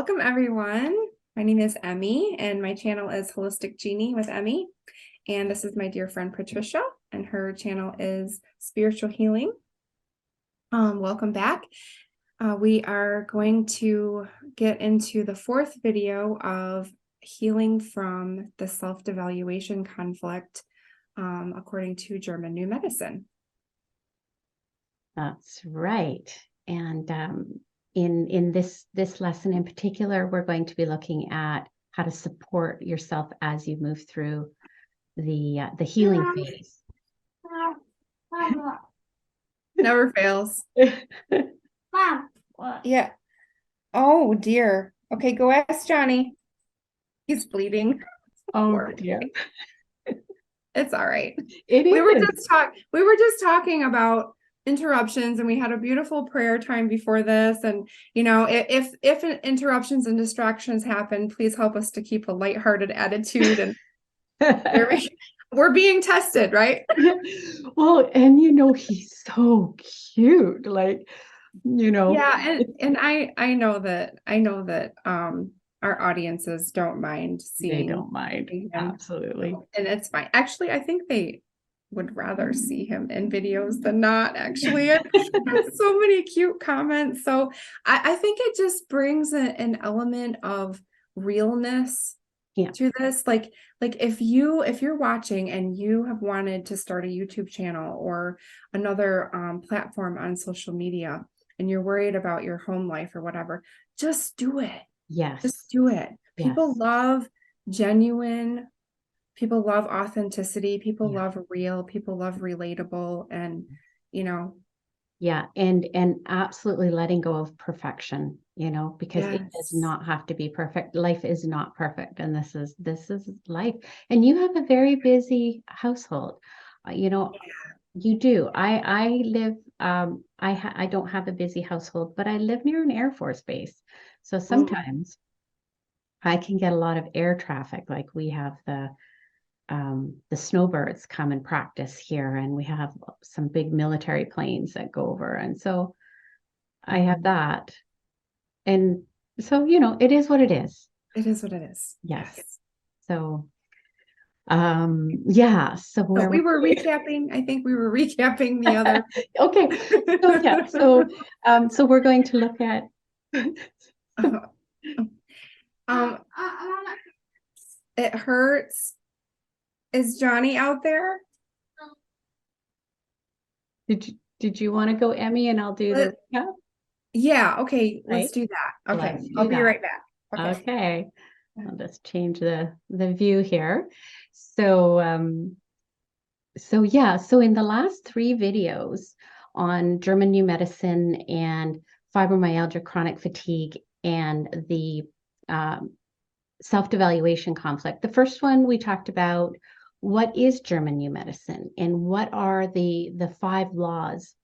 Welcome everyone. My name is Emmie and my channel is Holistic Genie with Emmie. And this is my dear friend Patricia and her channel is Spiritual Healing. Welcome back. We are going to get into the fourth video of healing from the self-devaluation conflict according to German New Medicine. That's right. And in this lesson in particular, we're going to be looking at how to support yourself as you move through the healing phase. Never fails. Mom. Yeah. Oh dear. Okay, go ask Johnny. He's bleeding. Oh dear. It's all right. We were just talking about interruptions, and we had a beautiful prayer time before this. And if interruptions and distractions happen, please help us to keep a lighthearted attitude. And we're being tested, right? Well, and he's so cute, Yeah, and I know that our audiences don't mind seeing. They don't mind. Absolutely. And it's fine. Actually, I think they would rather see him in videos than not, actually. So many cute comments. So I think it just brings an element of realness to this. Like if you're watching and you have wanted to start a YouTube channel or another platform on social media, and you're worried about your home life or whatever, just do it. Yes. Just do it. Yes. People love genuine. People love authenticity. People love real. People love relatable. And, Yeah. And absolutely letting go of perfection, because it does not have to be perfect. Life is not perfect. And this is life. And you have a very busy household. You do. I live, I don't have a busy household, but I live near an Air Force base. So sometimes I can get a lot of air traffic. Like we have the snowbirds come and practice here, and we have some big military planes that go over. And so I have that. And so, it is what it is. It is what it is. Yes. So, yeah. So where we were recapping, I think we were recapping the other. Okay. So, yeah. So we're going to look at, it hurts. Is Johnny out there? Did you want to go, Emmie, and I'll do the recap? Yeah, okay, let's do that. Okay, I'll be right back. Okay. I'll just change the view here. So yeah, so in the last 3 videos on German New Medicine and fibromyalgia, chronic fatigue, and the self-devaluation conflict, the first one we talked about what is German New Medicine and what are the 5 laws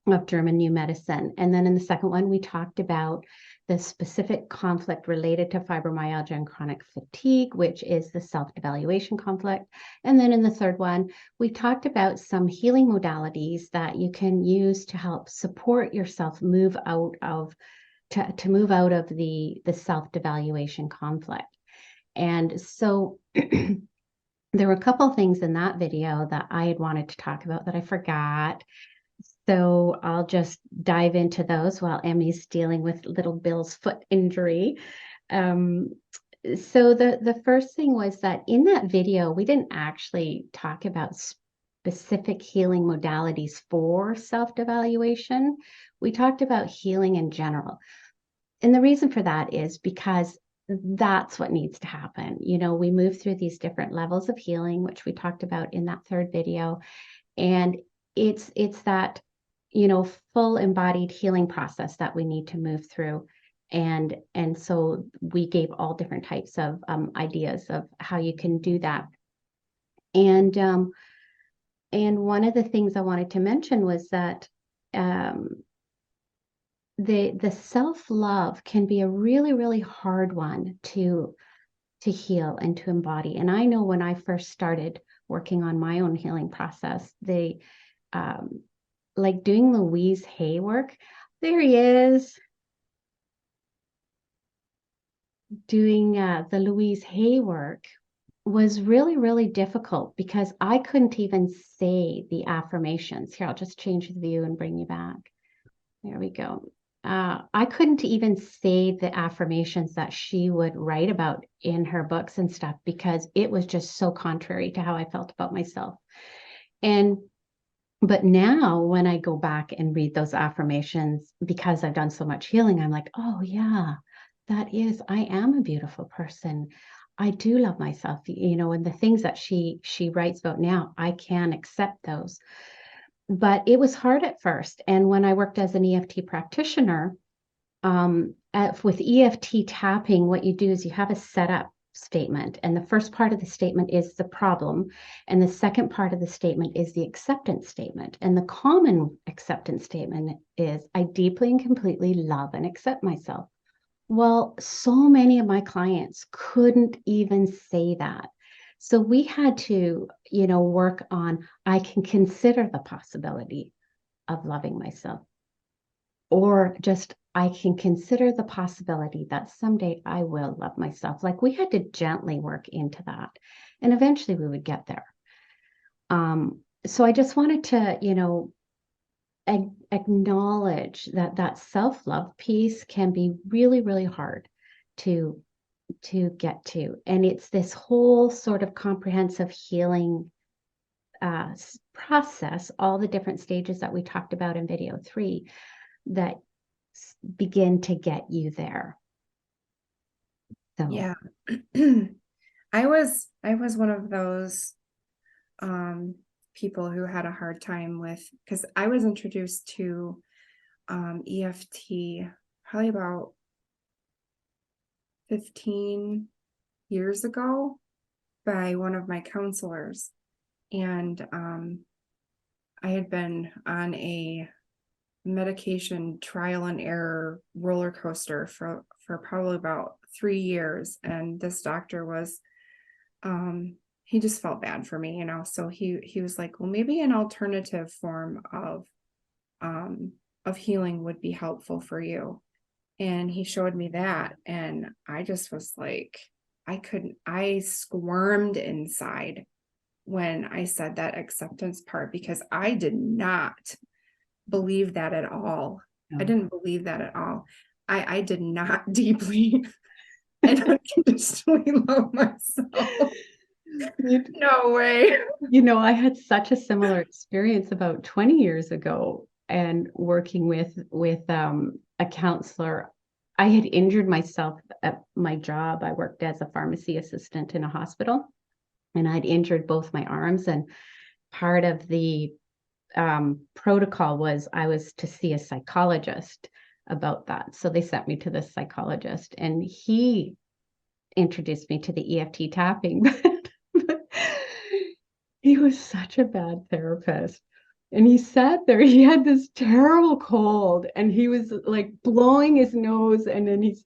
of German New Medicine. And then in the second one, we talked about the specific conflict related to fibromyalgia and chronic fatigue, which is the self-devaluation conflict. And then in the third one, we talked about some healing modalities that you can use to help support yourself move out of move out of the self-devaluation conflict. And so there were a couple of things in that video that I had wanted to talk about that I forgot. So I'll just dive into those while Emmie's dealing with little Bill's foot injury. So the first thing was that in that video, we didn't actually talk about specific healing modalities for self-devaluation. We talked about healing in general. And the reason for that is because that's what needs to happen. We move through these different levels of healing, which we talked about in that third video. And it's that, full embodied healing process that we need to move through. And so we gave all different types of ideas of how you can do that. And one of the things I wanted to mention was that the self-love can be a really, really hard one to heal and to embody. And I know when I first started working on my own healing process, like doing Louise Hay work, there he is. doing the Louise Hay work was really, really difficult because I couldn't even say the affirmations. Here, I'll just change the view and bring you back. There we go. I couldn't even say the affirmations that she would write about in her books and stuff because it was just so contrary to how I felt about myself. But now when I go back and read those affirmations, because I've done so much healing, I'm like, oh yeah, I am a beautiful person. I do love myself, and the things that she writes about now, I can accept those. But it was hard at first. And when I worked as an EFT practitioner, with EFT tapping, what you do is you have a setup statement. And the first part of the statement is the problem. And the second part of the statement is the acceptance statement. And the common acceptance statement is, I deeply and completely love and accept myself. Well, so many of my clients couldn't even say that. So we had to, work on, I can consider the possibility of loving myself, or just, I can consider the possibility that someday I will love myself. Like we had to gently work into that, and eventually we would get there. So I just wanted to, acknowledge that self-love piece can be really, really hard to get to. And it's this whole sort of comprehensive healing process, all the different stages that we talked about in video 3 that begin to get you there. So Yeah. I was one of those people who had a hard time with, because I was introduced to EFT probably about 15 years ago by one of my counselors. And I had been on a medication trial and error roller coaster for probably about 3 years. And this doctor was, he just felt bad for me, so he was like, well, maybe an alternative form of healing would be helpful for you. And he showed me that, and I just was like, I squirmed inside when I said that acceptance part, because I did not believe that at all. No. I didn't believe that at all. I did not deeply and unconditionally love myself. No way. I had such a similar experience about 20 years ago, and working with a counselor. I had injured myself at my job. I worked as a pharmacy assistant in a hospital, and I'd injured both my arms. And part of the protocol was I was to see a psychologist about that. So they sent me to this psychologist, and he introduced me to the EFT tapping. He was such a bad therapist. And he sat there, he had this terrible cold, and he was like blowing his nose, and then he's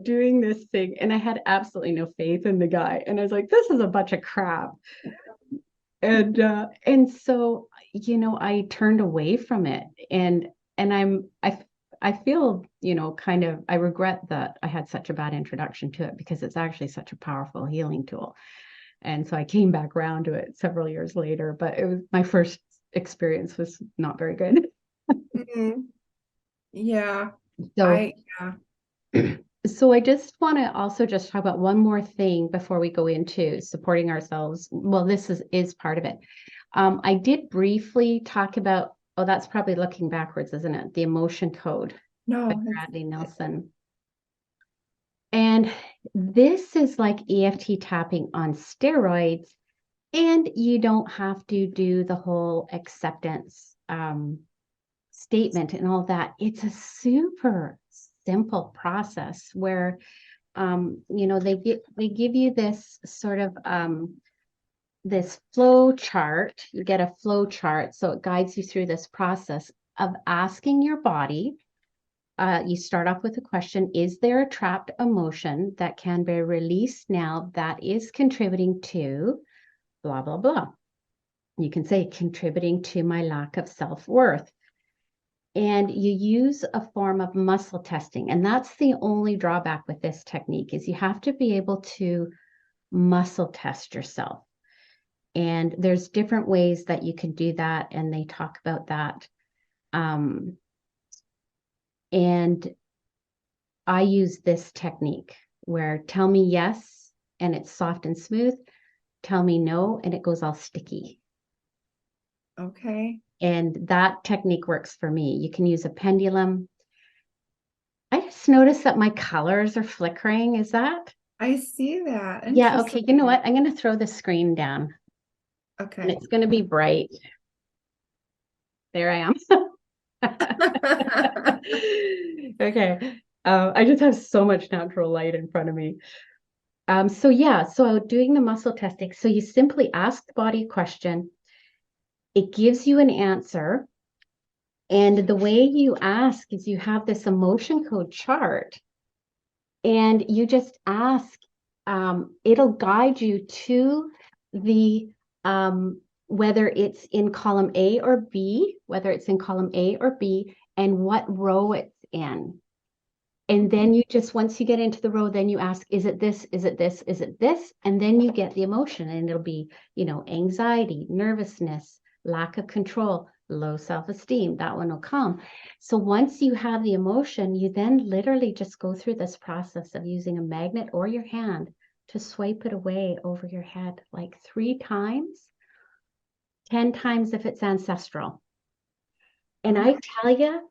doing this thing. And I had absolutely no faith in the guy. And I was like, this is a bunch of crap. And so, I turned away from it. And I feel, kind of, I regret that I had such a bad introduction to it, because it's actually such a powerful healing tool. And so I came back around to it several years later, but it was my first experience was not very good. Mm-hmm. Yeah. So, Yeah. so I just want to also just talk about one more thing before we go into supporting ourselves. Well, this is part of it. I did briefly talk about, oh, that's probably looking backwards, isn't it? The emotion code by No. Bradley Nelson. And this is like EFT tapping on steroids, and you don't have to do the whole acceptance statement and all that. It's a super simple process where, they give you this sort of this flow chart. You get a flow chart, so it guides you through this process of asking your body. You start off with a question: is there a trapped emotion that can be released now that is contributing to blah, blah, blah? You can say contributing to my lack of self-worth. and you use a form of muscle testing. And that's the only drawback with this technique is you have to be able to muscle test yourself. And there's different ways that you can do that. And they talk about that. And I use this technique where tell me yes, and it's soft and smooth. Tell me no, and it goes all sticky. Okay. And that technique works for me. You can use a pendulum. I just noticed that my colors are flickering. Is that? I see that. Yeah, okay. You know Interesting. what? I'm going to throw the screen down and Okay. it's going to be bright. There I am. Okay. I just have so much natural light in front of me. So doing the muscle testing. So you simply ask the body a question. It gives you an answer. And the way you ask is you have this emotion code chart and you just ask, it'll guide you to the, whether it's in column A or B, and what row it's in. And then you just, once you get into the row, then you ask, is it this? Is it this? Is it this? And then you get the emotion and it'll be, anxiety, nervousness, lack of control, low self-esteem. That one will come. So once you have the emotion, you then literally just go through this process of using a magnet or your hand to swipe it away over your head like 3 times, 10 times if it's ancestral. And I tell you,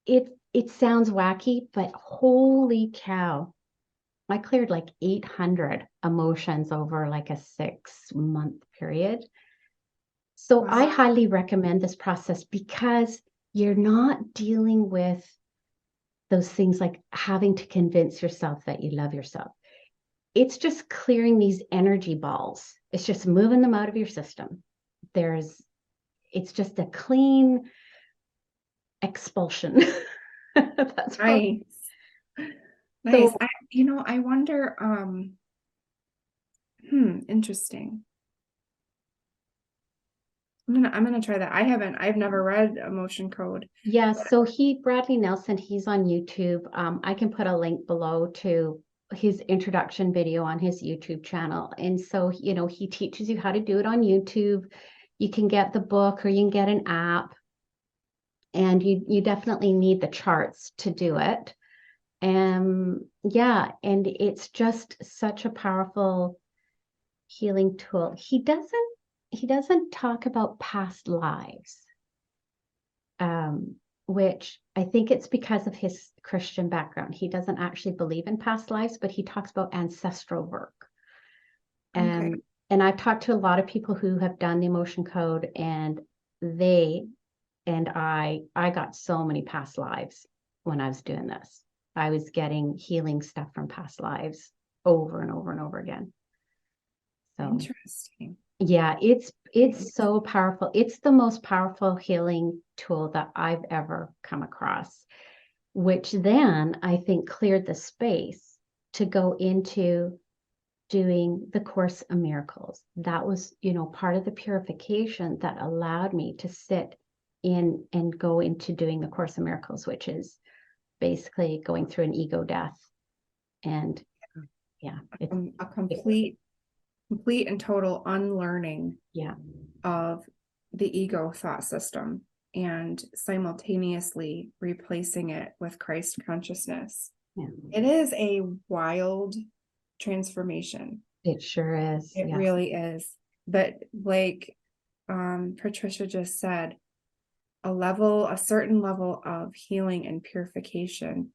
it sounds wacky, but holy cow. I cleared like 800 emotions over like a 6-month period. So Wow. I highly recommend this process because you're not dealing with those things like having to convince yourself that you love yourself. It's just clearing these energy balls. It's just moving them out of your system. It's just a clean expulsion. That's Nice. Nice. So I wonder, interesting. I'm gonna try that. I've never read Emotion Code. yeah, so Bradley Nelson, he's on YouTube. I can put a link below to his introduction video on his YouTube channel. And so, he teaches you how to do it on YouTube. You can get the book or you can get an app. And you definitely need the charts to do it. Yeah, and it's just such a powerful healing tool. He doesn't talk about past lives. Which I think it's because of his Christian background. He doesn't actually believe in past lives, but he talks about ancestral work. Okay. And I've talked to a lot of people who have done the emotion code, and I got so many past lives when I was doing this. I was getting healing stuff from past lives over and over and over again. So Interesting. yeah, it's so powerful. It's the most powerful healing tool that I've ever come across, which then I think cleared the space to go into doing the Course in Miracles. That was, part of the purification that allowed me to sit in and go into doing the Course in Miracles, which is basically going through an ego death. And yeah, it's A complete and total unlearning of the ego thought system and simultaneously replacing it with Christ consciousness. Yeah. It is a wild transformation. It sure is. It really is. But like Patricia just said, a certain level of healing and purification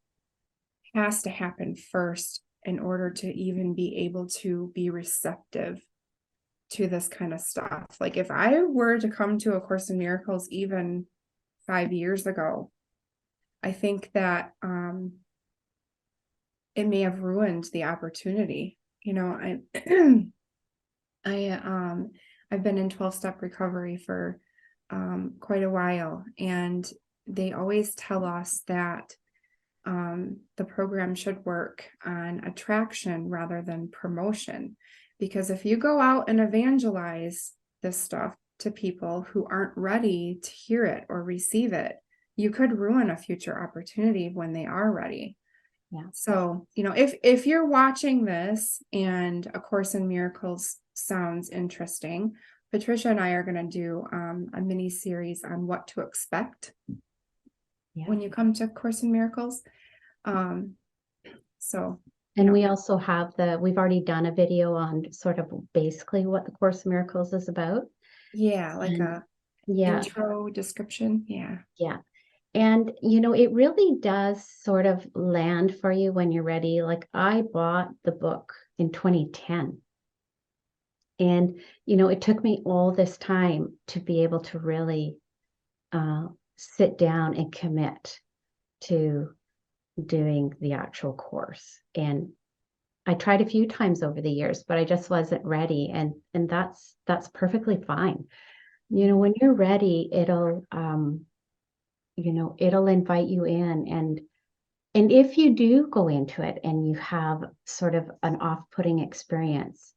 has to happen first in order to even be able to be receptive to this kind of stuff. Like if I were to come to A Course in Miracles even 5 years ago, I think that it may have ruined the opportunity. I've been in 12-step recovery for quite a while, and they always tell us that the program should work on attraction rather than promotion. Because if you go out and evangelize this stuff to people who aren't ready to hear it or receive it, you could ruin a future opportunity when they are ready. Yeah. So, if you're watching this and A Course in Miracles sounds interesting, Patricia and I are going to do a mini series on what to expect when you come to A Course in Miracles. And we also have we've already done a video on sort of basically what the Course in Miracles is about. Yeah, like And, intro description. Yeah. Yeah. And, it really does sort of land for you when you're ready. Like I bought the book in 2010. And, it took me all this time to be able to really sit down and commit to doing the actual course. And I tried a few times over the years, but I just wasn't ready. And that's perfectly fine. When you're ready, it'll invite you in. And if you do go into it and you have sort of an off-putting experience,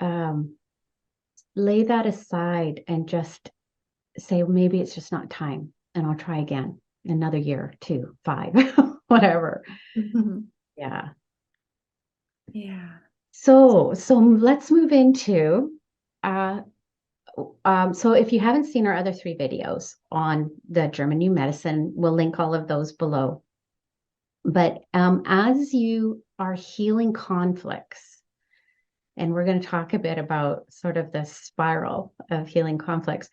lay that aside and just say, maybe it's just not time, and I'll try again another year, 2, 5, whatever. Yeah. Yeah. So let's move into, so if you haven't seen our other 3 videos on the German New Medicine, we'll link all of those below. But as you are healing conflicts, and we're going to talk a bit about sort of the spiral of healing conflicts,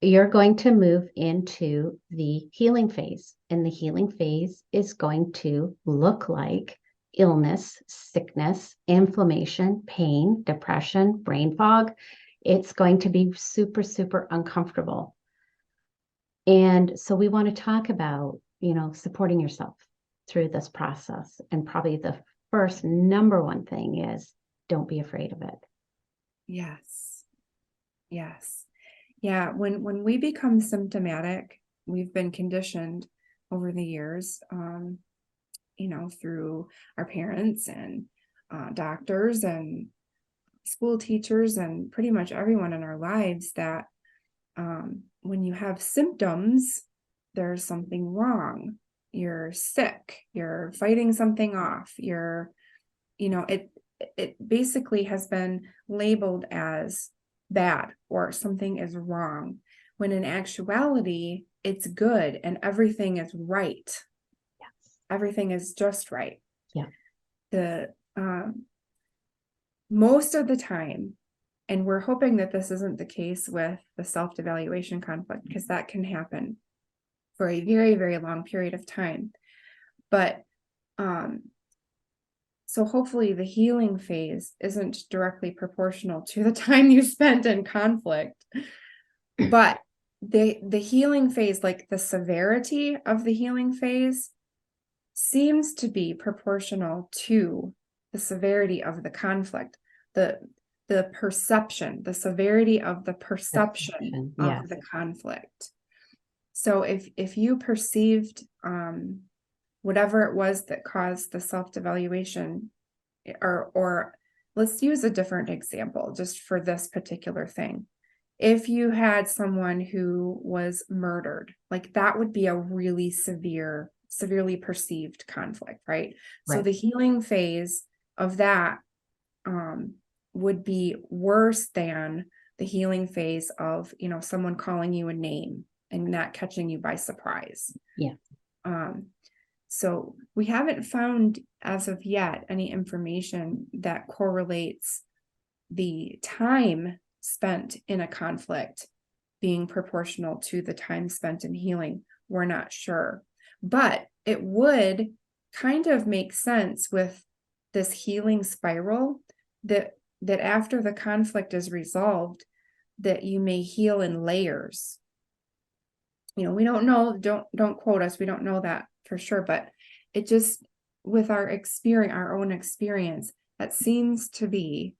you're going to move into the healing phase. And the healing phase is going to look like illness, sickness, inflammation, pain, depression, brain fog. It's going to be super, super uncomfortable. And so we want to talk about, supporting yourself through this process. And probably the first number one thing is don't be afraid of it. Yes. Yes. Yeah. When we become symptomatic, we've been conditioned over the years, through our parents and doctors and school teachers and pretty much everyone in our lives that when you have symptoms, there's something wrong. You're sick. You're fighting something off. It basically has been labeled as bad or something is wrong, when in actuality, it's good and everything is right. Yes. Everything is just right. Yeah. Most of the time, and we're hoping that this isn't the case with the self-devaluation conflict, because that can happen for a very, very long period of time. But so hopefully the healing phase isn't directly proportional to the time you spent in conflict. But the healing phase, like the severity of the healing phase, seems to be proportional to the severity of the conflict. The perception, the severity of the perception of yes. the conflict. So if you perceived whatever it was that caused the self-devaluation, or let's use a different example just for this particular thing. If you had someone who was murdered, like that would be a really severely perceived conflict, right? So the healing phase of that would be worse than the healing phase of, someone calling you a name and not catching you by surprise. Yeah. So we haven't found as of yet any information that correlates the time spent in a conflict being proportional to the time spent in healing. We're not sure, but it would kind of make sense with this healing spiral that after the conflict is resolved, that you may heal in layers. We don't know, don't quote us, we don't know that for sure, but it just, with our own experience, that seems to be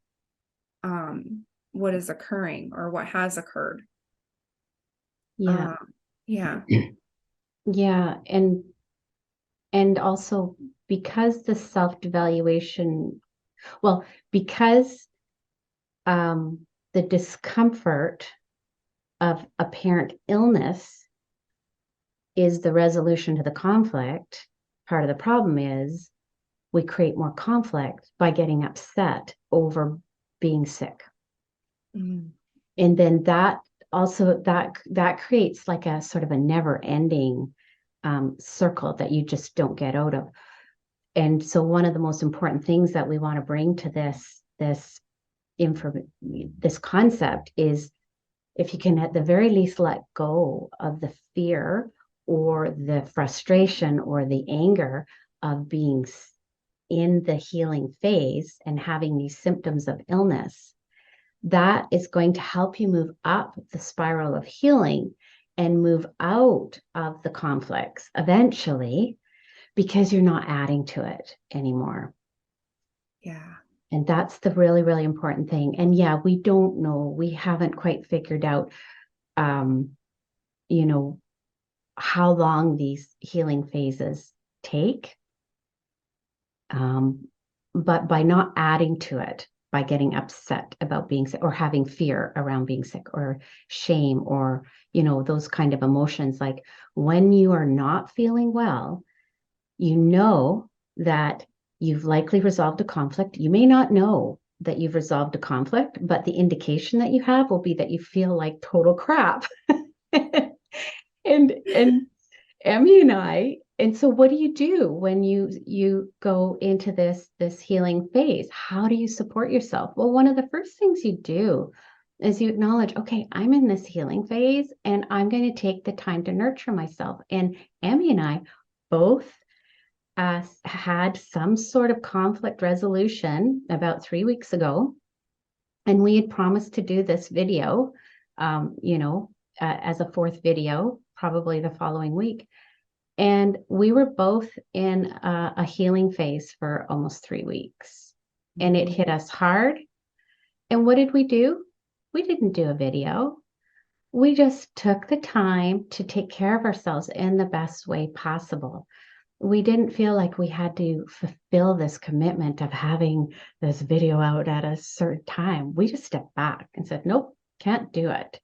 what is occurring or what has occurred. Yeah. Yeah. Yeah. And also because the self-devaluation, because the discomfort of apparent illness is the resolution to the conflict. Part of the problem is we create more conflict by getting upset over being sick. Mm. And then that also that creates like a sort of a never ending circle that you just don't get out of. And so one of the most important things that we want to bring to this concept is, if you can at the very least let go of the fear or the frustration or the anger of being in the healing phase and having these symptoms of illness, that is going to help you move up the spiral of healing and move out of the conflicts eventually, because you're not adding to it anymore. Yeah. And that's the really, really important thing. And yeah, we don't know, we haven't quite figured out, how long these healing phases take. But by not adding to it, by getting upset about being sick or having fear around being sick or shame or, those kind of emotions, like when you are not feeling well, you know that you've likely resolved a conflict. You may not know that you've resolved a conflict, but the indication that you have will be that you feel like total crap. and Emmie and I, and so what do you do when you go into this healing phase? How do you support yourself? Well, one of the first things you do is you acknowledge, okay, I'm in this healing phase and I'm going to take the time to nurture myself. And Emmie and I both had some sort of conflict resolution about 3 weeks ago. And we had promised to do this video, as a fourth video, probably the following week. And we were both in a healing phase for almost 3 weeks. And it hit us hard. And what did we do? We didn't do a video. We just took the time to take care of ourselves in the best way possible. We didn't feel like we had to fulfill this commitment of having this video out at a certain time. We just stepped back and said, nope, can't do it.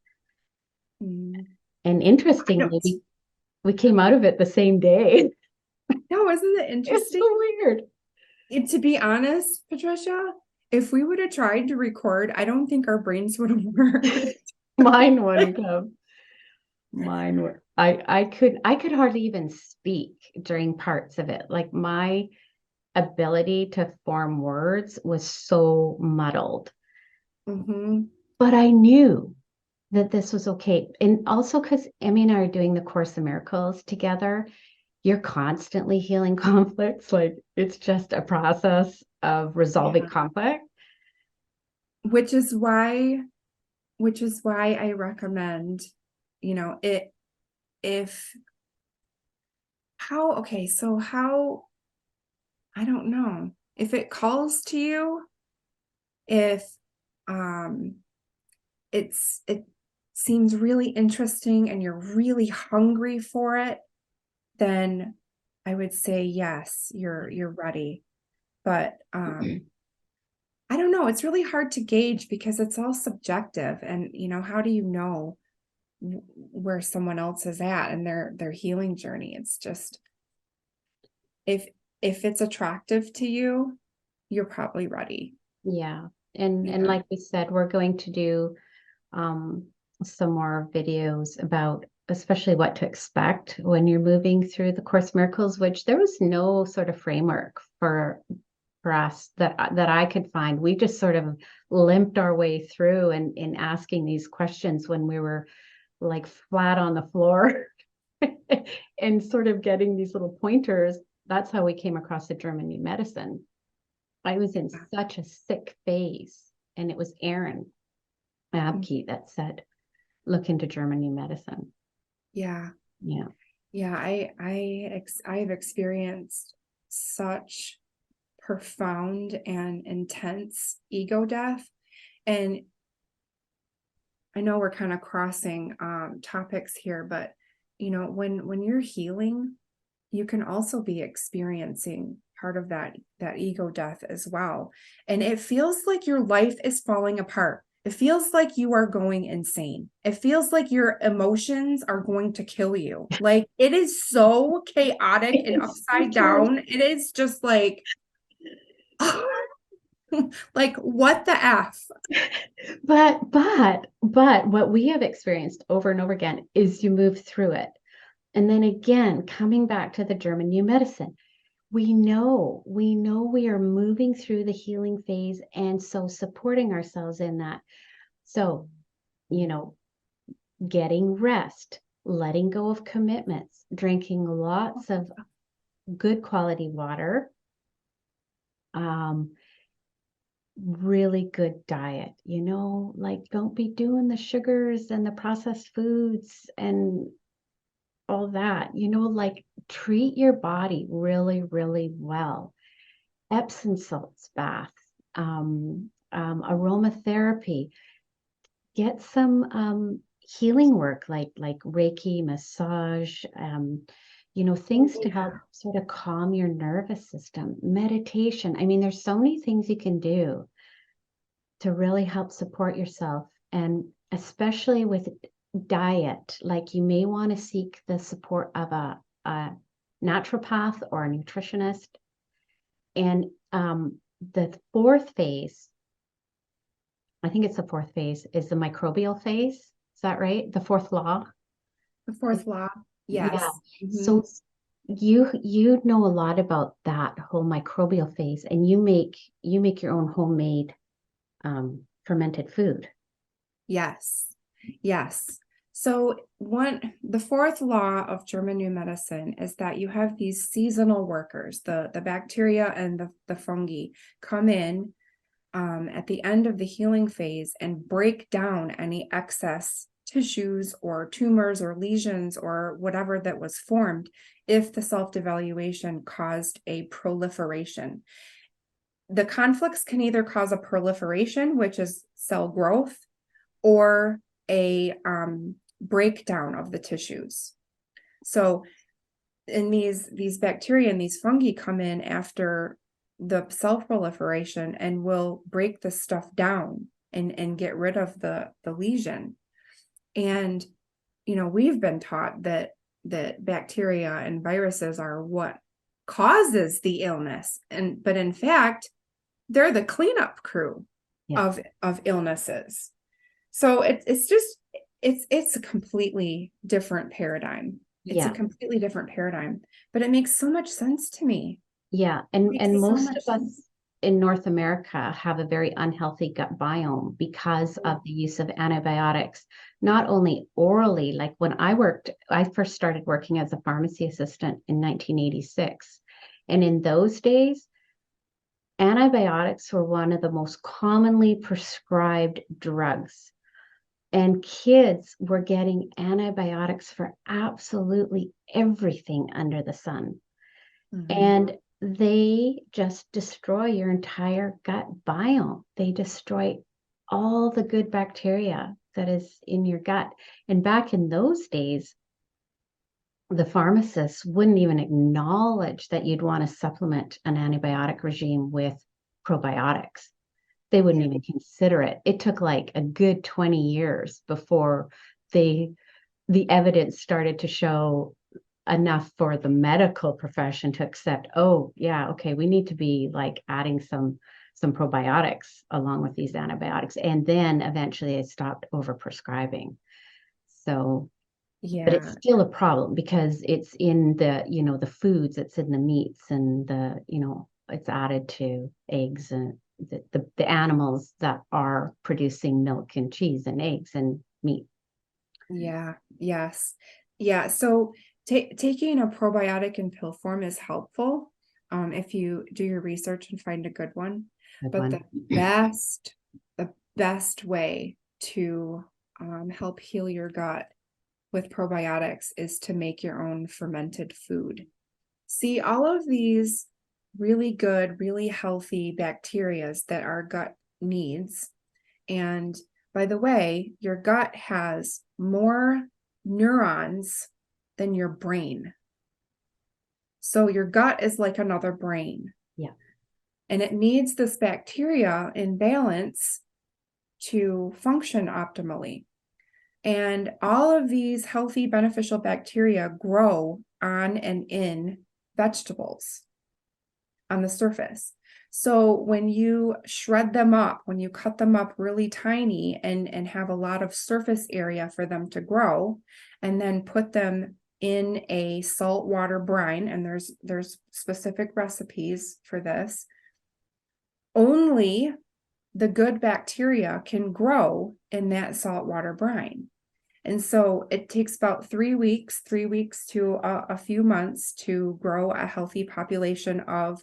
Mm. And interestingly, we came out of it the same day. No, isn't it It's interesting? so weird. To be honest, Patricia, if we would have tried to record, I don't think our brains would have worked. Mine wouldn't have. Mine would. I could hardly even speak during parts of it. Like my ability to form words was so muddled. Mm-hmm. But I knew that this was okay. And also because Emmie and I are doing the Course in Miracles together, you're constantly healing conflicts. Like it's just a process of resolving conflict. Which is why I recommend, I don't know, if it calls to you, if it seems really interesting and you're really hungry for it, then I would say yes, you're ready. But I don't know, it's really hard to gauge because it's all subjective, and how do you know where someone else is at in their healing journey? It's just, if it's attractive to you, you're probably ready. Yeah. And like we said, we're going to do some more videos about especially what to expect when you're moving through the Course Miracles, which there was no sort of framework for us that I could find. We just sort of limped our way through and in asking these questions when we were like flat on the floor and sort of getting these little pointers. That's how we came across the German New Medicine. I was in such a sick phase, and it was Aaron Abke that said, look into German New Medicine. Yeah. I've experienced such profound and intense ego death, and I know we're kind of crossing topics here, but when you're healing, you can also be experiencing part of that ego death as well, and it feels like your life is falling apart. it feels like you are going insane. It feels like your emotions are going to kill you. Like it is so chaotic and It's so upside true. down. It is just like, like what the F? But what we have experienced over and over again is you move through it. And then again, coming back to the German new medicine, we know we are moving through the healing phase, and so supporting ourselves in that. So, getting rest, letting go of commitments, drinking lots of good quality water, really good diet, like don't be doing the sugars and the processed foods and all that, like treat your body really, really well. Epsom salts baths, aromatherapy, get some healing work like Reiki, massage, things to help sort of calm your nervous system, meditation. I mean, there's so many things you can do to really help support yourself. And especially with diet, like you may want to seek the support of a naturopath or a nutritionist. And the fourth phase, I think it's the fourth phase, is the microbial phase. Is that right? The fourth law? The fourth law. Yes. Yeah. Mhm. So you know a lot about that whole microbial phase, and you make your own homemade fermented food. Yes. Yes. So the fourth law of German new medicine is that you have these seasonal workers, the bacteria and the fungi come in at the end of the healing phase and break down any excess tissues or tumors or lesions or whatever that was formed if the self-devaluation caused a proliferation. The conflicts can either cause a proliferation, which is cell growth, or a breakdown of the tissues. So in these bacteria and these fungi come in after the cell proliferation and will break the stuff down and get rid of the lesion. And we've been taught that bacteria and viruses are what causes the illness, but in fact they're the cleanup crew of illnesses. So it's a completely different paradigm. It's a completely different paradigm, but it makes so much sense to me. Yeah. And most of us in North America have a very unhealthy gut biome because of the use of antibiotics, not only orally, like when I first started working as a pharmacy assistant in 1986. And in those days, antibiotics were one of the most commonly prescribed drugs. And kids were getting antibiotics for absolutely everything under the sun. Mm-hmm. And they just destroy your entire gut biome. They destroy all the good bacteria that is in your gut. And back in those days, the pharmacists wouldn't even acknowledge that you'd want to supplement an antibiotic regime with probiotics. They wouldn't even consider it. It took like a good 20 years before the evidence started to show enough for the medical profession to accept, oh yeah, okay, we need to be like adding some probiotics along with these antibiotics. And then eventually I stopped overprescribing. So but it's still a problem because it's in the, the foods, it's in the meats, and it's added to eggs and the animals that are producing milk and cheese and eggs and meat. Yeah. Yes. Yeah. So taking a probiotic in pill form is helpful if you do your research and find a good one. The best way to help heal your gut with probiotics is to make your own fermented food. See, all of these really good, really healthy bacteria that our gut needs. And by the way, your gut has more neurons than your brain. So your gut is like another brain. Yeah. And it needs this bacteria in balance to function optimally. And all of these healthy, beneficial bacteria grow on and in vegetables on the surface. So when you shred them up, when you cut them up really tiny and have a lot of surface area for them to grow, and then put them in a saltwater brine, and there's specific recipes for this, only the good bacteria can grow in that saltwater brine. And so it takes about 3 weeks to a few months to grow a healthy population of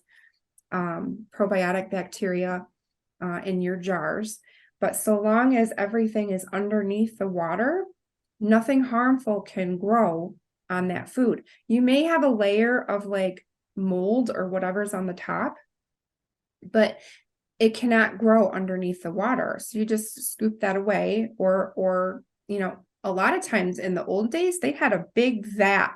probiotic bacteria in your jars. But so long as everything is underneath the water, nothing harmful can grow on that food. You may have a layer of like mold or whatever's on the top, but it cannot grow underneath the water. So you just scoop that away, or a lot of times in the old days, they had a big vat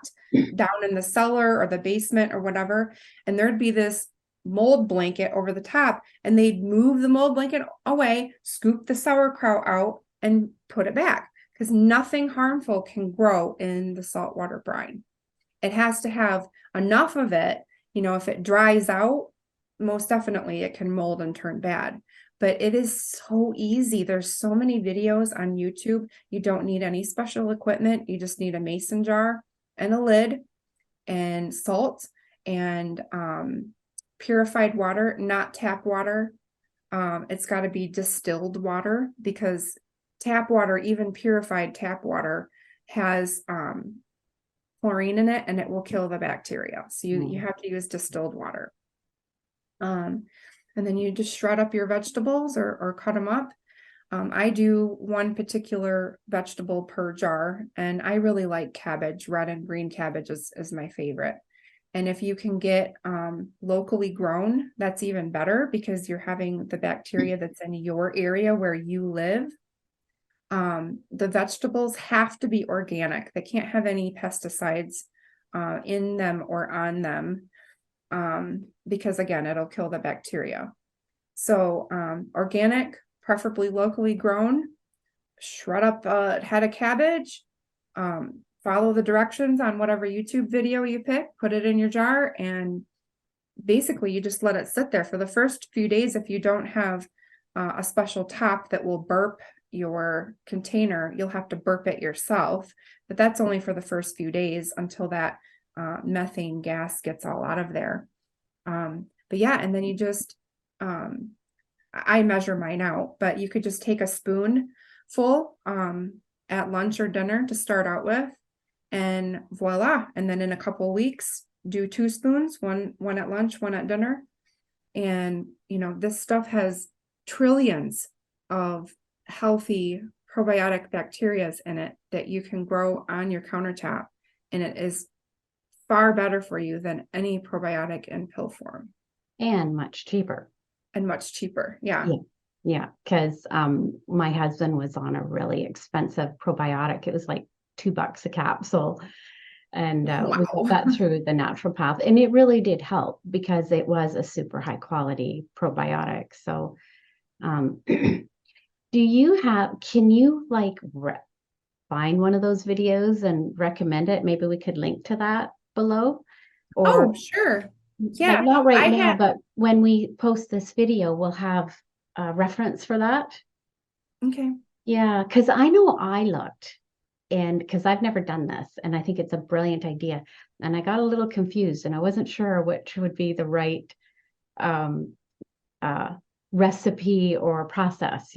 down in the cellar or the basement or whatever, and there'd be this mold blanket over the top, and they'd move the mold blanket away, scoop the sauerkraut out, and put it back, because nothing harmful can grow in the saltwater brine. It has to have enough of it. If it dries out, most definitely it can mold and turn bad. But it is so easy. There's so many videos on YouTube. You don't need any special equipment. You just need a mason jar and a lid and salt and purified water, not tap water. It's got to be distilled water, because tap water, even purified tap water, has chlorine in it, and it will kill the bacteria. So you have to use distilled water. And then you just shred up your vegetables or cut them up. I do one particular vegetable per jar, and I really like cabbage. Red and green cabbage is my favorite. And if you can get locally grown, that's even better, because you're having the bacteria that's in your area where you live. The vegetables have to be organic. They can't have any pesticides in them or on them, because again, it'll kill the bacteria. So organic, preferably locally grown. Shred up a head of cabbage, follow the directions on whatever YouTube video you pick, put it in your jar, and basically you just let it sit there for the first few days. If you don't have a special top that will burp your container, you'll have to burp it yourself, but that's only for the first few days until that methane gas gets all out of there. But yeah, and then you just, I measure mine out, but you could just take a spoonful at lunch or dinner to start out with, and voila. And then in a couple of weeks, do 2 spoons, one at lunch, one at dinner. And, this stuff has trillions of healthy probiotic bacteria in it that you can grow on your countertop. And it is far better for you than any probiotic in pill form. And much cheaper. Yeah. Yeah, because my husband was on a really expensive probiotic. It was like $2 a capsule. And we got that through the naturopath. And it really did help, because it was a super high quality probiotic. So can you find one of those videos and recommend it? Maybe we could link to that below. Or sure. Yeah, not right now, but when we post this video, we'll have a reference for that. Okay. Yeah, because I know I looked, and because I've never done this, and I think it's a brilliant idea. And I got a little confused, and I wasn't sure which would be the right recipe or process,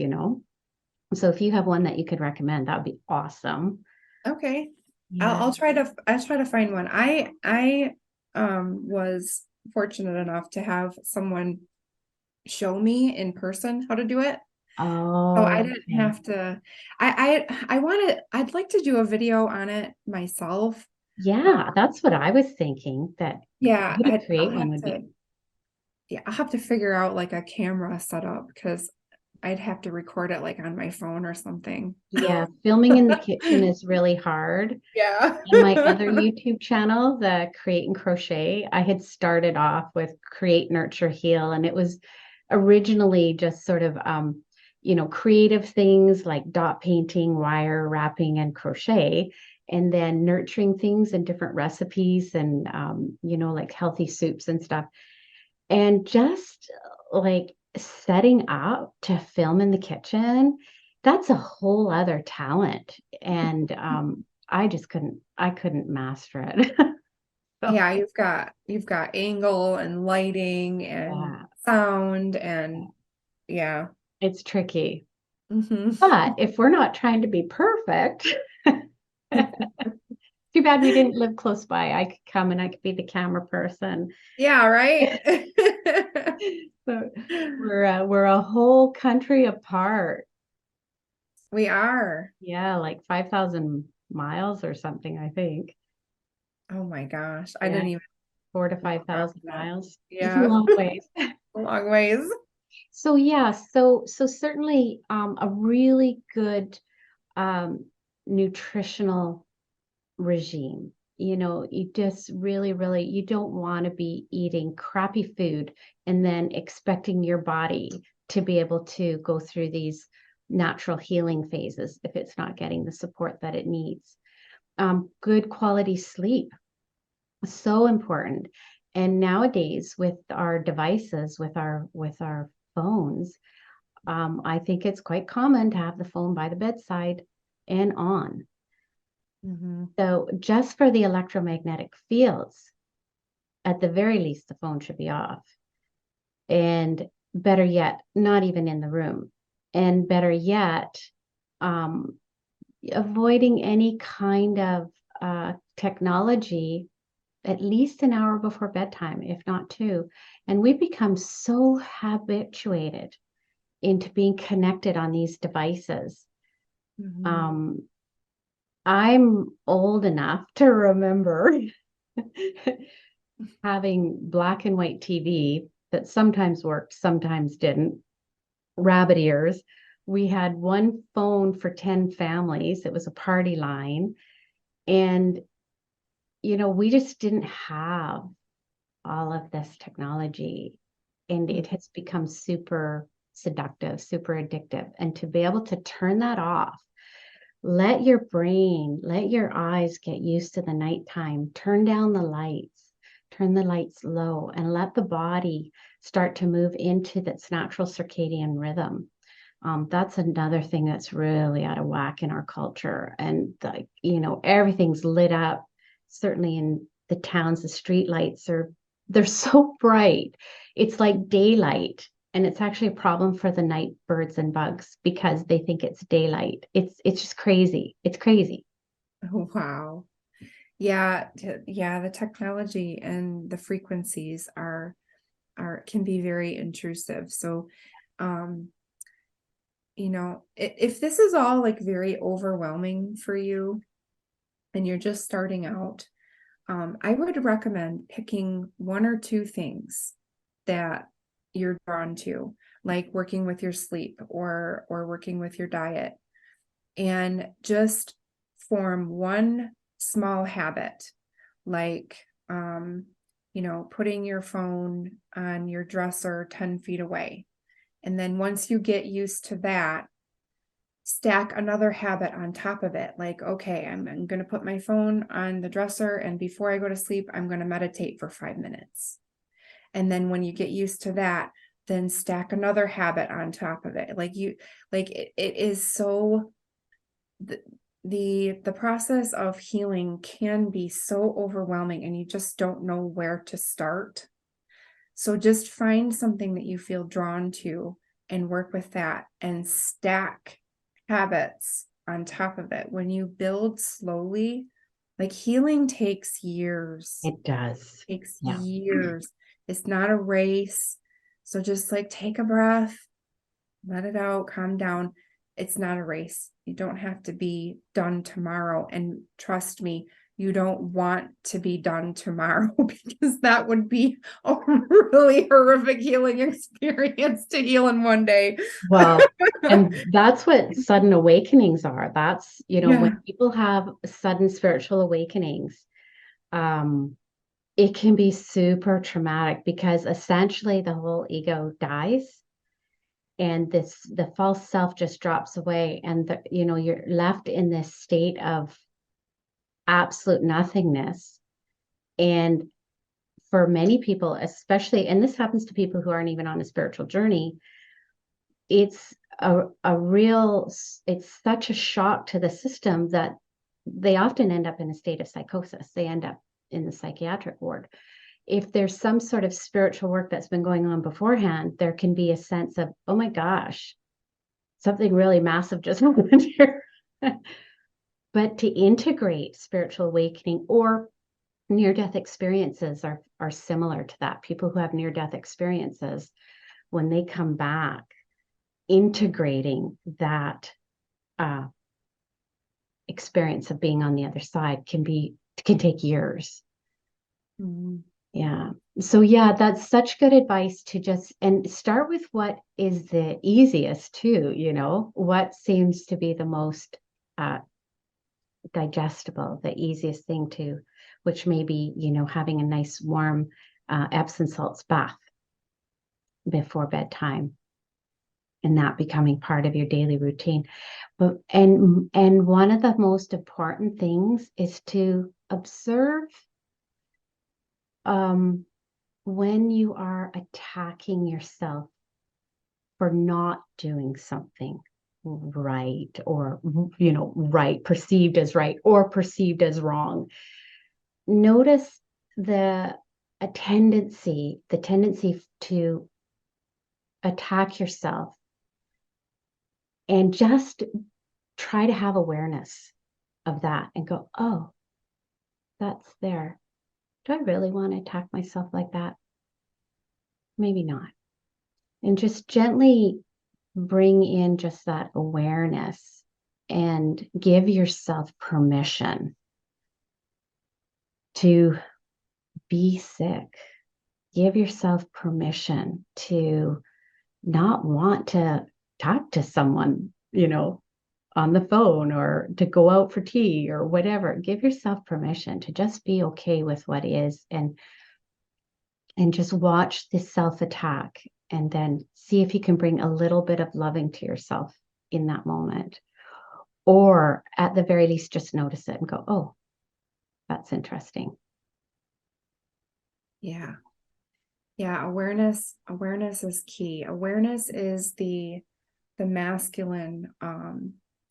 So if you have one that you could recommend, that would be awesome. Okay. Yeah. I'll try to find one. I was fortunate enough to have someone show me in person how to do it. Oh, so I didn't have to. I'd like to do a video on it myself. Yeah, that's what I was thinking. That Yeah, to create one would be. Yeah, I'll have to figure out like a camera setup, because I'd have to record it like on my phone or something. Yeah, filming in the kitchen is really hard. Yeah. On my other YouTube channel, the Create and Crochet, I had started off with Create, Nurture, Heal, and it was originally just sort of creative things like dot painting, wire wrapping, and crochet, and then nurturing things and different recipes and, like healthy soups and stuff. And just like setting up to film in the kitchen, that's a whole other talent. And I couldn't master it. So, Yeah, you've got angle and lighting and yeah, sound and yeah. it's tricky. Mhm. But if we're not trying to be perfect, too bad we didn't live close by. I could come and I could be the camera person. Yeah, right. So we're a whole country apart. We are. Yeah, like 5,000 miles or something, I think. Oh my gosh. I Yeah, didn't even 4 to know about 5,000 that. miles. It's a Yeah, long ways. long ways. So yeah, so certainly a really good um nutritional regime. You just really, really, you don't want to be eating crappy food and then expecting your body to be able to go through these natural healing phases if it's not getting the support that it needs. Good quality sleep, so important. And nowadays, with our devices, with our phones, I think it's quite common to have the phone by the bedside and on. Mm-hmm. So just for the electromagnetic fields, at the very least, the phone should be off. And better yet, not even in the room. And better yet, um, avoiding any kind of technology at least an hour before bedtime, if not two. And we become so habituated into being connected on these devices. Mm-hmm. I'm old enough to remember having black and white TV that sometimes worked, sometimes didn't, rabbit ears. We had one phone for 10 families. It was a party line. And, we just didn't have all of this technology. And it has become super seductive, super addictive. And to be able to turn that off, let your brain, let your eyes get used to the nighttime, turn down the lights, turn the lights low, and let the body start to move into its natural circadian rhythm. That's another thing that's really out of whack in our culture. And everything's lit up. Certainly in the towns, the street lights they're so bright. It's like daylight. And it's actually a problem for the night birds and bugs because they think it's daylight. It's just crazy. It's crazy. Oh, wow. Yeah, yeah, the technology and the frequencies can be very intrusive. So, um, if this is all like very overwhelming for you and you're just starting out, I would recommend picking one or two things that you're drawn to, like working with your sleep or working with your diet, and just form one small habit, like putting your phone on your dresser 10 feet away. And then once you get used to that, stack another habit on top of it. Like, okay, I'm going to put my phone on the dresser, and before I go to sleep, I'm going to meditate for 5 minutes. And then when you get used to that, then stack another habit on top of it. It is so, the process of healing can be so overwhelming and you just don't know where to start. So just find something that you feel drawn to and work with that and stack habits on top of it. When you build slowly, like healing takes years. It does. It takes Yeah. years. It's not a race. So just like take a breath, let it out, calm down. It's not a race. You don't have to be done tomorrow. And trust me, you don't want to be done tomorrow because that would be a really horrific healing experience to heal in one day. Well, and that's what sudden awakenings are. That's, Yeah. when people have sudden spiritual awakenings, it can be super traumatic because essentially the whole ego dies and the false self just drops away, and you're left in this state of absolute nothingness. And for many people, especially, and this happens to people who aren't even on a spiritual journey, it's such a shock to the system that they often end up in a state of psychosis. They end up in the psychiatric ward. If there's some sort of spiritual work that's been going on beforehand, there can be a sense of, oh my gosh, something really massive just happened here. But to integrate spiritual awakening or near-death experiences are similar to that. People who have near-death experiences, when they come back, integrating that experience of being on the other side can take years. Mm-hmm. Yeah. So yeah, that's such good advice to just, and start with what is the easiest too, what seems to be the most digestible, the easiest thing to, which may be, having a nice warm Epsom salts bath before bedtime, and that becoming part of your daily routine. But and one of the most important things is to observe when you are attacking yourself for not doing something right, or right, perceived as right or perceived as wrong. Notice the tendency to attack yourself, and just try to have awareness of that and go, oh, that's there. Do I really want to attack myself like that? Maybe not. And just gently bring in just that awareness and give yourself permission to be sick. Give yourself permission to not want to talk to someone, on the phone, or to go out for tea or whatever. Give yourself permission to just be okay with what is, and just watch this self-attack, and then see if you can bring a little bit of loving to yourself in that moment. Or at the very least, just notice it and go, oh, that's interesting. Yeah. Yeah. Awareness is key. Awareness is the masculine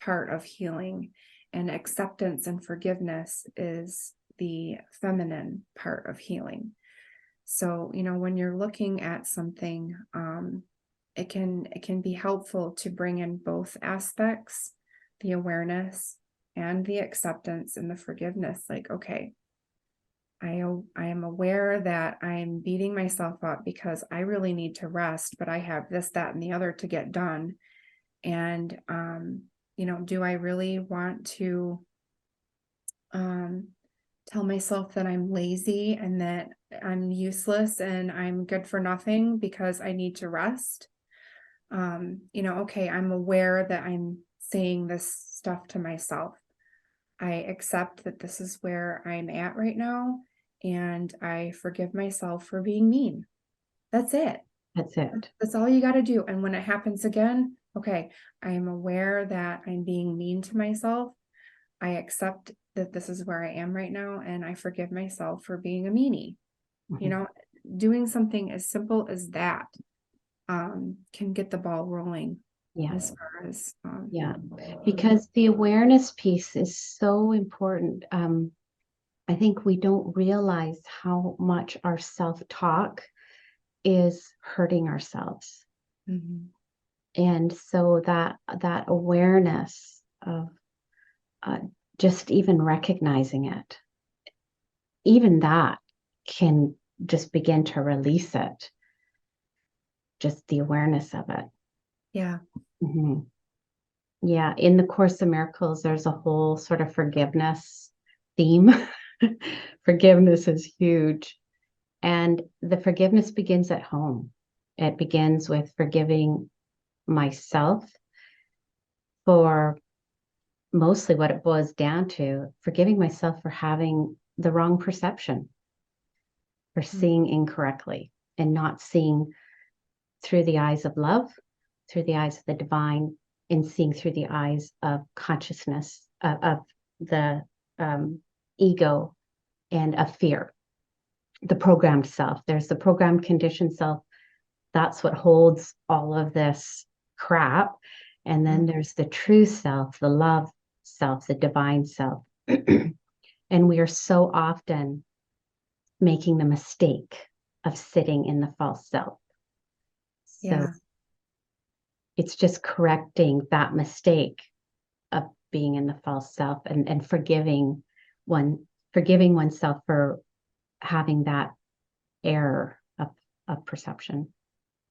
part of healing, and acceptance and forgiveness is the feminine part of healing. So, when you're looking at something, it can be helpful to bring in both aspects, the awareness and the acceptance and the forgiveness. Like, okay, I am aware that I'm beating myself up because I really need to rest, but I have this, that, and the other to get done. And, do I really want to tell myself that I'm lazy and that I'm useless and I'm good for nothing because I need to rest? Okay, I'm aware that I'm saying this stuff to myself. I accept that this is where I'm at right now, and I forgive myself for being mean. That's it. That's it. That's all you got to do. And when it happens again, okay, I am aware that I'm being mean to myself. I accept that this is where I am right now, and I forgive myself for being a meanie. Mm-hmm. Doing something as simple as that can get the ball rolling. Yeah. As far as yeah, because the awareness piece is so important. I think we don't realize how much our self-talk is hurting ourselves. Mm-hmm. And so that awareness of just even recognizing it, even that can just begin to release it. Just the awareness of it. Yeah. Mm-hmm. Yeah. In the Course of Miracles, there's a whole sort of forgiveness theme. Forgiveness is huge. And the forgiveness begins at home. It begins with forgiving myself for mostly what it boils down to, forgiving myself for having the wrong perception, for seeing incorrectly and not seeing through the eyes of love, through the eyes of the divine and seeing through the eyes of consciousness, of the ego and of fear. The programmed self. There's the programmed conditioned self. That's what holds all of this crap. And then there's the true self, the love self, the divine self. And we are so often making the mistake of sitting in the false self. So it's just correcting that mistake of being in the false self and forgiving oneself for having that error of perception.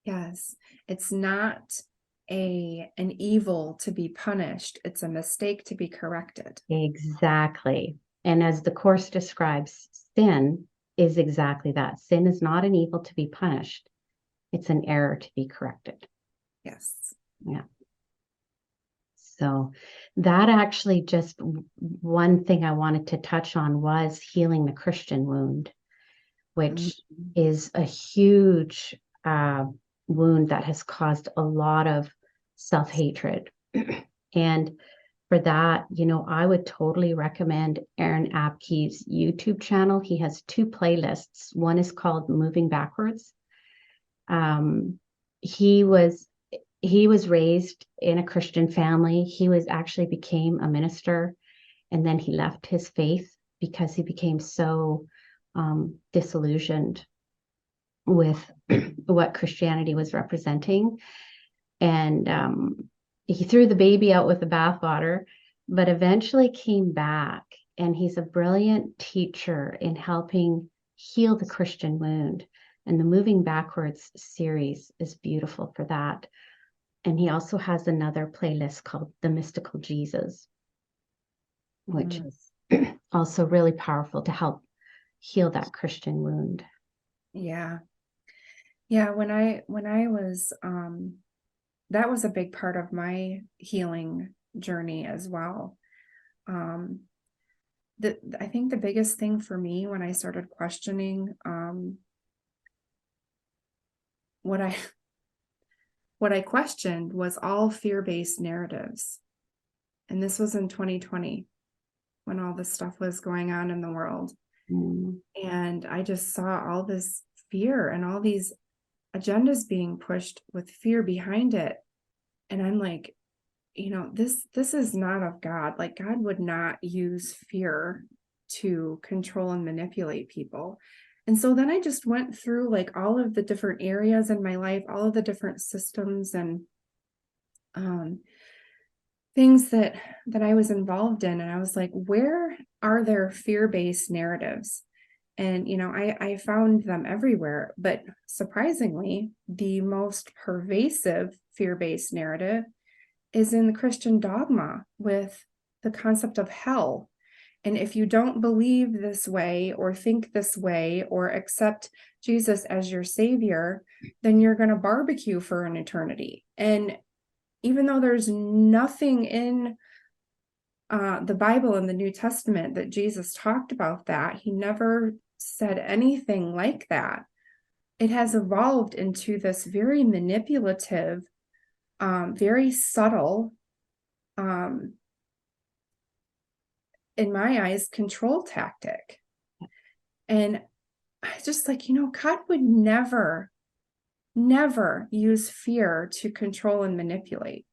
Yes, it's not an evil to be punished. It's a mistake to be corrected. Exactly. And as the Course describes, sin is exactly that. Sin is not an evil to be punished. It's an error to be corrected. Yes. Yeah. So that actually just one thing I wanted to touch on was healing the Christian wound, which is a huge wound that has caused a lot of self-hatred. And for that, I would totally recommend Aaron Apke's YouTube channel. He has 2 playlists. One is called Moving Backwards. He was raised in a Christian family. He actually became a minister, and then he left his faith because he became so disillusioned with what Christianity was representing. And he threw the baby out with the bathwater, but eventually came back. And he's a brilliant teacher in helping heal the Christian wound. And the Moving Backwards series is beautiful for that. And he also has another playlist called The Mystical Jesus, which is also really powerful to help heal that Christian wound. Yeah. Yeah. When I was, that was a big part of my healing journey as well. I think the biggest thing for me when I started questioning, what I questioned was all fear-based narratives. And this was in 2020 when all this stuff was going on in the world. And I just saw all this fear and all these agendas being pushed with fear behind it. And I'm like, this is not of God. Like, God would not use fear to control and manipulate people. And so then I just went through like all of the different areas in my life, all of the different systems and things that I was involved in. And I was like, where are there fear-based narratives? And, I found them everywhere. But surprisingly, the most pervasive fear-based narrative is in the Christian dogma with the concept of hell. And if you don't believe this way or think this way or accept Jesus as your savior, then you're going to barbecue for an eternity. And even though there's nothing in the Bible in the New Testament that Jesus talked about that, he never said anything like that. It has evolved into this very manipulative, very subtle, in my eyes, control tactic. And I just like, God would never use fear to control and manipulate.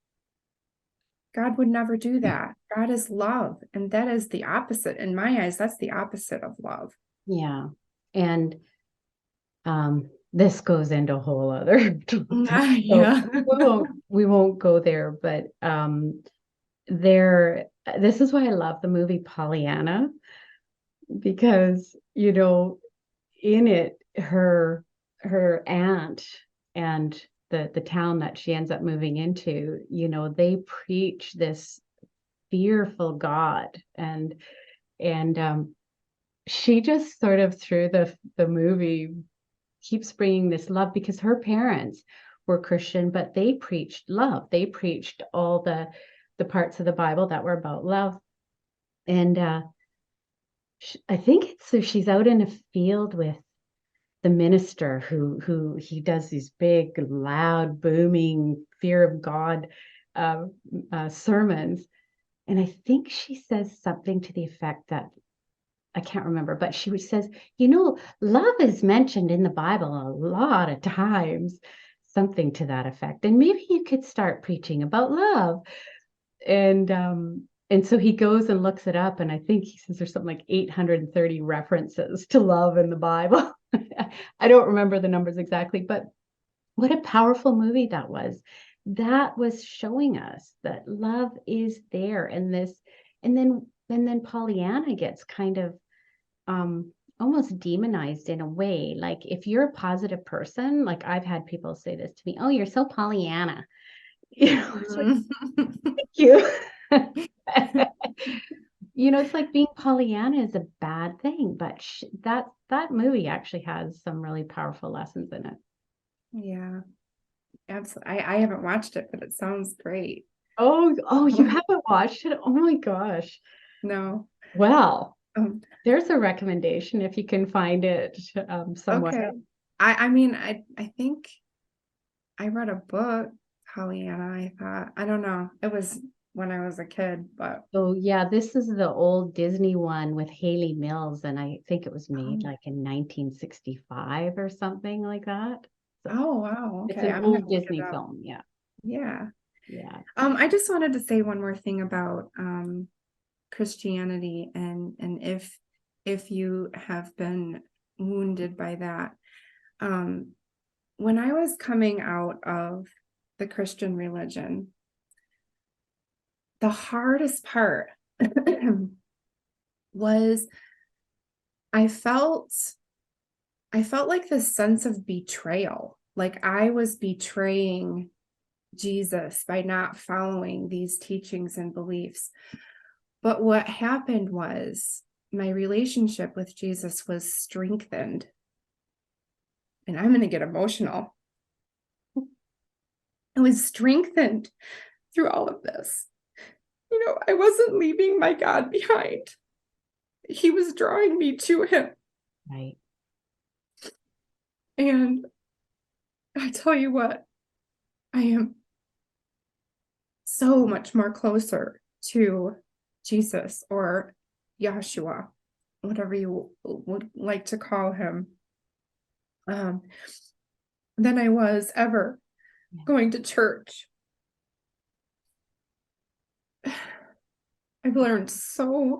God would never do that. God is love. And that is the opposite. In my eyes, that's the opposite of love. Yeah. And this goes into a whole other Yeah. we won't go there, but this is why I love the movie Pollyanna, because in it her aunt and the town that she ends up moving into, they preach this fearful God, and she just sort of through the movie keeps bringing this love, because her parents were Christian, but they preached love. They preached all the parts of the Bible that were about love. And I think it's so she's out in a field with the minister who he does these big, loud, booming, fear of God sermons. And I think she says something to the effect that, I can't remember, but she says, love is mentioned in the Bible a lot of times, something to that effect. And maybe you could start preaching about love. And so he goes and looks it up, and I think he says there's something like 830 references to love in the Bible. I don't remember the numbers exactly, but what a powerful movie that was. That was showing us that love is there, and then Pollyanna gets kind of almost demonized in a way. Like, if you're a positive person, like I've had people say this to me, oh, you're so Pollyanna. It's like, thank you. It's like being Pollyanna is a bad thing, but that movie actually has some really powerful lessons in it. Yeah, absolutely. I haven't watched it, but it sounds great. Oh, you haven't watched it? Oh my gosh. No. Well, there's a recommendation if you can find it somewhere. Okay. I mean, I think I read a book, Pollyanna, I don't know. It was when I was a kid, but Oh yeah, this is the old Disney one with Haley Mills, and I think it was made like in 1965 or something like that. So oh wow. it's Okay. an I'm gonna old look Disney it up. film. Yeah. Yeah. Yeah. I just wanted to say one more thing about Christianity and if you have been wounded by that. When I was coming out of the Christian religion, the hardest part was I felt like this sense of betrayal. Like I was betraying Jesus by not following these teachings and beliefs. But what happened was my relationship with Jesus was strengthened. And I'm going to get emotional. It was strengthened through all of this. I wasn't leaving my God behind. He was drawing me to him. Right. And I tell you what, I am so much more closer to Jesus or Yahshua, whatever you would like to call him, than I was ever going to church. I've learned so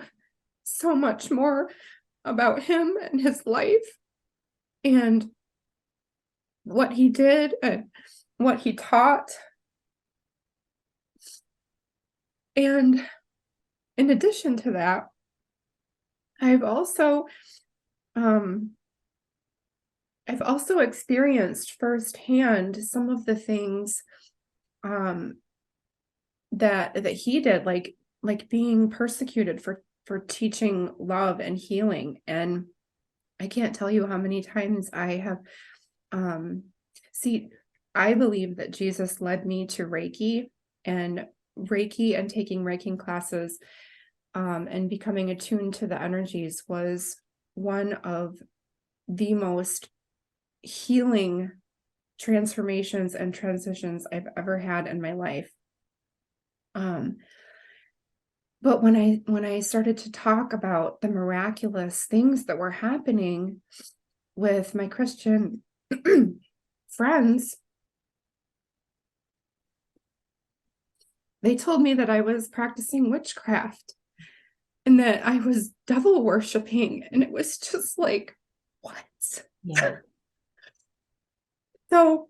much more about him and his life and what he did and what he taught. And in addition to that, I've also experienced firsthand some of the things that he did, like being persecuted for teaching love and healing. And I can't tell you how many times I have I believe that Jesus led me to Reiki and taking Reiki classes and becoming attuned to the energies was one of the most healing transformations and transitions I've ever had in my life. But when I started to talk about the miraculous things that were happening with my Christian friends, they told me that I was practicing witchcraft and that I was devil worshiping. And it was just like, what? Yeah. So,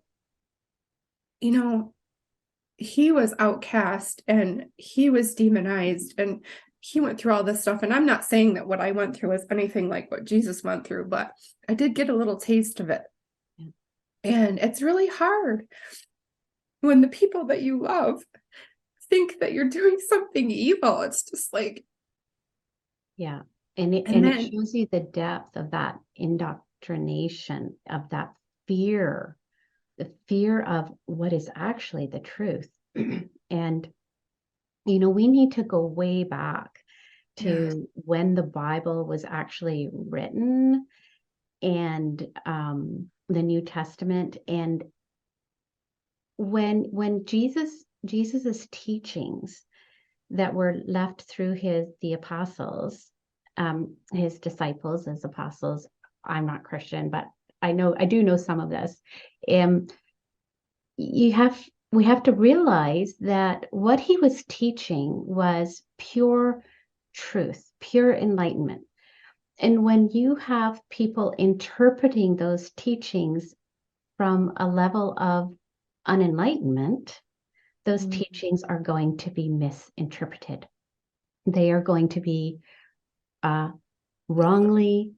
he was outcast and he was demonized and he went through all this stuff. And I'm not saying that what I went through is anything like what Jesus went through, but I did get a little taste of it. Yeah. And it's really hard when the people that you love think that you're doing something evil. It's just like, yeah. And it shows you the depth of that indoctrination, of that fear, the fear of what is actually the truth. And, we need to go way back to when the Bible was actually written and the New Testament. And when Jesus's teachings that were left through the apostles, his disciples as apostles, I'm not Christian, but I do know some of this. We have to realize that what he was teaching was pure truth, pure enlightenment. And when you have people interpreting those teachings from a level of unenlightenment, those teachings are going to be misinterpreted. They are going to be wrongly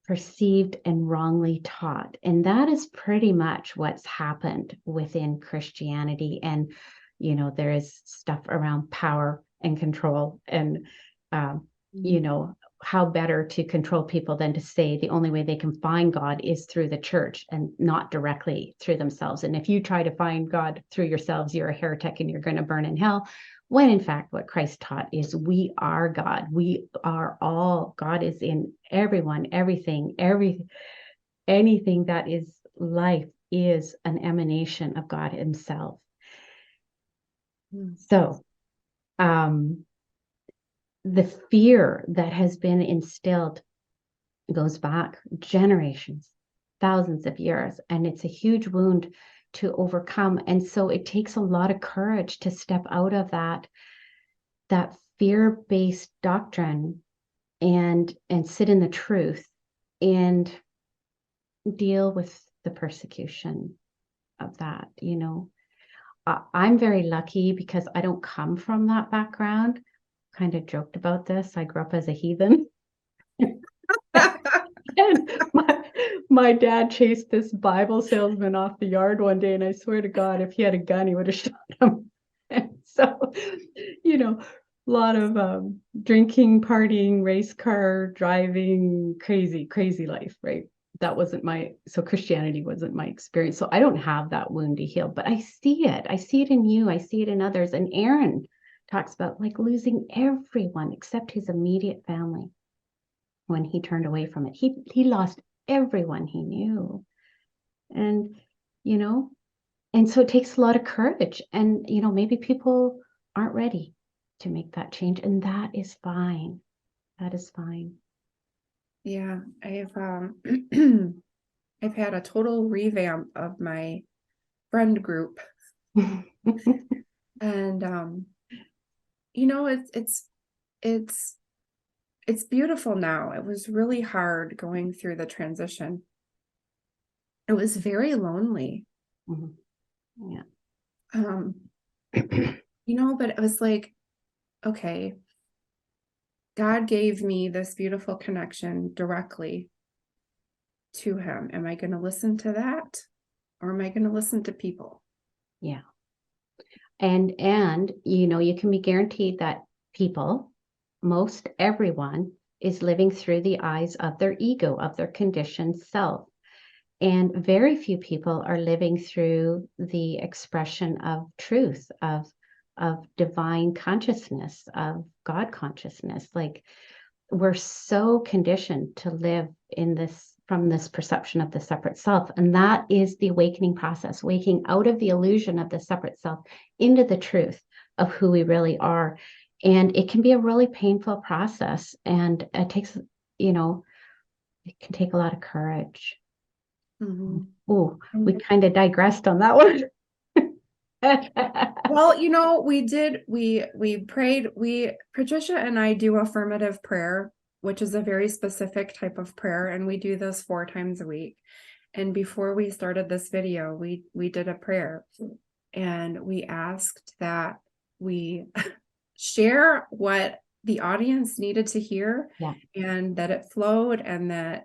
perceived and wrongly taught. And that is pretty much what's happened within Christianity. And, there is stuff around power and control and, how better to control people than to say the only way they can find God is through the church and not directly through themselves. And if you try to find God through yourselves, you're a heretic and you're going to burn in hell. When in fact, what Christ taught is we are God. We are all, God is in everyone, everything, anything that is life is an emanation of God himself. So, the fear that has been instilled goes back generations, thousands of years, and it's a huge wound to overcome. And so it takes a lot of courage to step out of that fear-based doctrine and sit in the truth and deal with the persecution of that. I'm very lucky because I don't come from that background. Kind of joked about this. I grew up as a heathen. And my dad chased this Bible salesman off the yard one day, and I swear to God, if he had a gun, he would have shot him. And so, a lot of drinking, partying, race car driving, crazy life, right? So Christianity wasn't my experience. So I don't have that wound to heal, but I see it. I see it in you. I see it in others. And Aaron talks about like losing everyone except his immediate family when he turned away from it. He lost everyone he knew. And, and so it takes a lot of courage. And, maybe people aren't ready to make that change. And that is fine. That is fine. Yeah, I've I've had a total revamp of my friend group. And it's beautiful now. It was really hard going through the transition. It was very lonely. Yeah. But it was like, okay, God gave me this beautiful connection directly to him. Am I going to listen to that, or am I going to listen to people? Yeah. And you can be guaranteed that people, most everyone, is living through the eyes of their ego, of their conditioned self. And very few people are living through the expression of truth, of divine consciousness, of God consciousness. Like, we're so conditioned to live from this perception of the separate self. And that is the awakening process, waking out of the illusion of the separate self into the truth of who we really are. And it can be a really painful process. And it takes, it can take a lot of courage. Oh, we kind of digressed on that one. Well, we prayed, Patricia and I do affirmative prayer, which is a very specific type of prayer. And we do this 4 times a week. And before we started this video, we did a prayer, and we asked that we share what the audience needed to hear, and that it flowed, and that,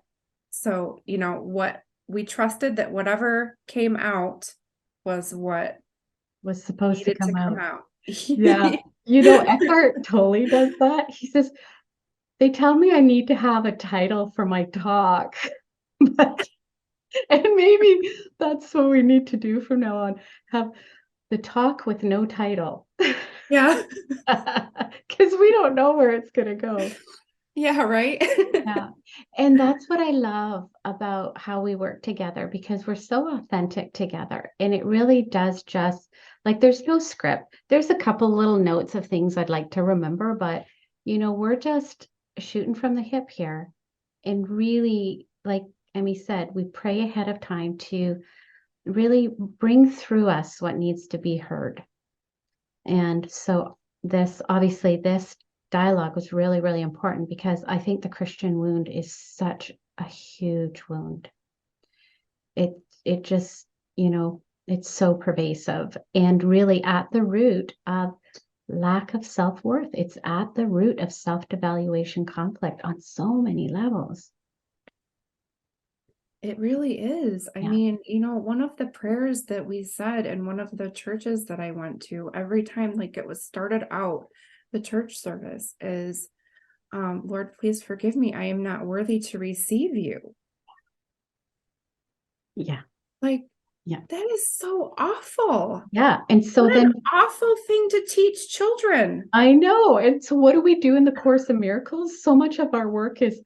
so, what we trusted, that whatever came out was what was supposed to come out. Yeah. Eckhart totally does that. He says, they tell me I need to have a title for my talk. And maybe that's what we need to do from now on. Have the talk with no title. Yeah. Because we don't know where it's going to go. Yeah, right. Yeah. And that's what I love about how we work together, because we're so authentic together. And it really does just like there's no script. There's a couple little notes of things I'd like to remember, but we're just shooting from the hip here. And really, like Emmy said, we pray ahead of time to really bring through us what needs to be heard. And so this dialogue was really, really important, because I think the Christian wound is such a huge wound. It just, it's so pervasive and really at the root of lack of self-worth. It's at the root of self-devaluation conflict on so many levels. It really is. I Yeah. mean, one of the prayers that we said in one of the churches that I went to, every time like it was started out, the church service is, Lord, please forgive me. I am not worthy to receive you. Yeah. Like, Yeah. that is so awful. Yeah. And so What then an awful thing to teach children. I know. And so what do we do in the Course in Miracles? So much of our work is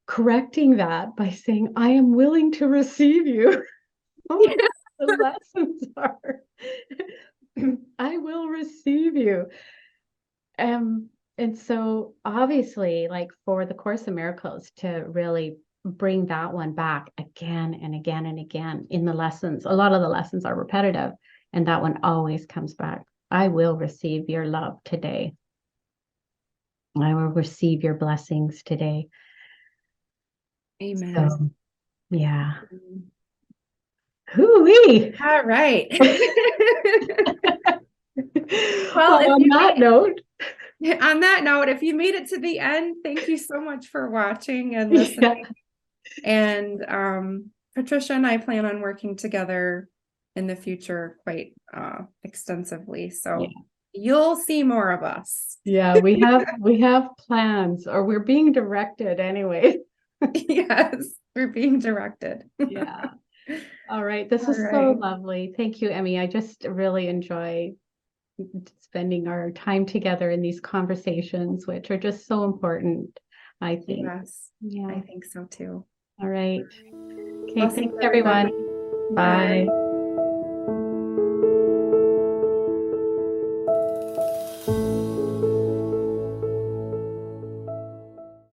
correcting that by saying, I am willing to receive you. Oh my God, the lessons are, I will receive you. And so obviously, like for the Course in Miracles to really bring that one back again and again and again in the lessons, a lot of the lessons are repetitive, and that one always comes back. I will receive your love today. I will receive your blessings today. Amen. So, yeah. Hoo-wee. All right. Well, on that note, on that note, if you made it to the end, thank you so much for watching and listening. Yeah. And Patricia and I plan on working together in the future quite extensively. So you'll see more of us. Yeah, we have plans, or we're being directed anyway. Yes, we're being directed. Yeah. All right. This was so lovely. Thank you, Emmy. I just really enjoy spending our time together in these conversations, which are just so important, I think. Yes. Yeah. I think so too. All right. Okay. Blessings, Thanks, everyone. Bye.